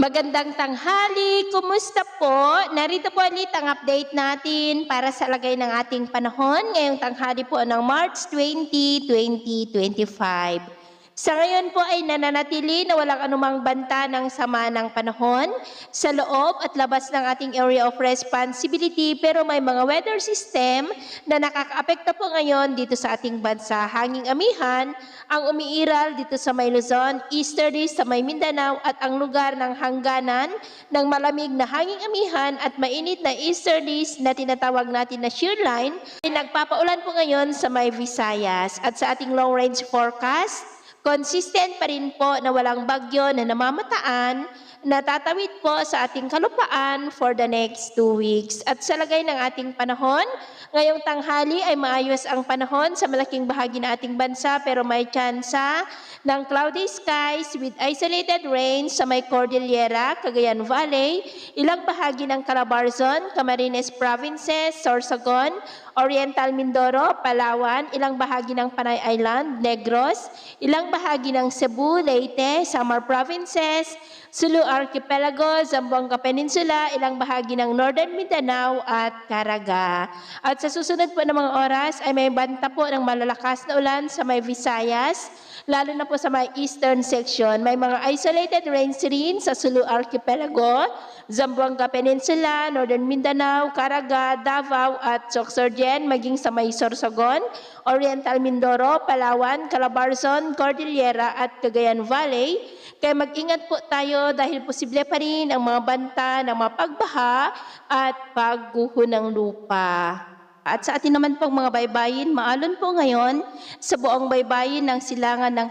Magandang tanghali, kumusta po? Narito po ulit ang update natin para sa lagay ng ating panahon ngayong tanghali po ng March 20, 2025. Sa ngayon po ay nananatili na walang anumang banta ng sama ng panahon sa loob at labas ng ating area of responsibility, pero may mga weather system na nakakaapekto po ngayon dito sa ating bansa. Hanging amihan ang umiiral dito sa may Luzon, easterlies sa may Mindanao at ang lugar ng hangganan ng malamig na hanging amihan at mainit na easterlies na tinatawag natin na shear line ay nagpapaulan po ngayon sa may Visayas. At sa ating long range forecast, consistent pa rin po na walang bagyo na namamataan na tatawid po sa ating kalupaan for the next 2 weeks. At sa lagay ng ating panahon, ngayong tanghali ay maayos ang panahon sa malaking bahagi ng ating bansa, pero may tsansa ng cloudy skies with isolated rain sa may Cordillera, Cagayan Valley, ilang bahagi ng Calabarzon, Camarines Provinces, Sorsogon, Oriental Mindoro, Palawan, ilang bahagi ng Panay Island, Negros, ilang bahagi ng Cebu, Leyte, Samar Provinces, Sulu Archipelago, Zamboanga Peninsula, ilang bahagi ng Northern Mindanao at Caraga. At sa susunod po ng mga oras ay may banta po ng malalakas na ulan sa may Visayas, lalo na po sa may eastern section. May mga isolated rains rin sa Sulu Archipelago, Zamboanga Peninsula, Northern Mindanao, Caraga, Davao at Sorsogon, maging sa may Sorsogon, Oriental Mindoro, Palawan, Calabarzon, Cordillera at Cagayan Valley. Kaya mag-ingat po tayo dahil posible pa rin ang mga banta ng mga pagbaha at pagguho ng lupa. At sa atin naman pong mga baybayin, maalon po ngayon sa buong baybayin ng silangan ng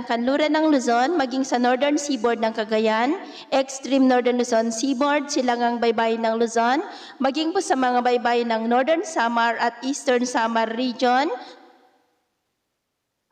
kanluran ng Luzon, maging sa northern seaboard ng Cagayan, extreme northern Luzon seaboard, silangang baybayin ng Luzon, maging po sa mga baybayin ng northern Samar at eastern Samar region,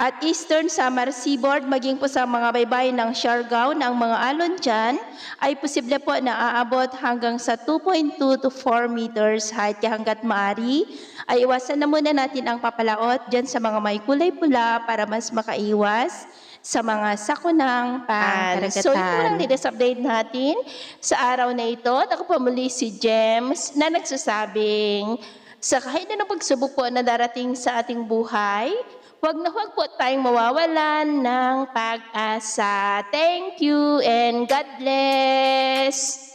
at eastern Samar Seaboard, maging po sa mga baybayin ng Siargao na ang mga alon dyan ay posible po na aabot hanggang sa 2.2 to 4 meters height. Kaya hanggat maaari ay iwasan na muna natin ang papalaot dyan sa mga may kulay pula para mas makaiwas sa mga sakunang pangkaragatan. So ito lang latest update natin sa araw na ito. Ako po muli si James na nagsasabing sa kahit anong pagsubok po na darating sa ating buhay, huwag na huwag po tayong mawawalan ng pag-asa. Thank you and God bless!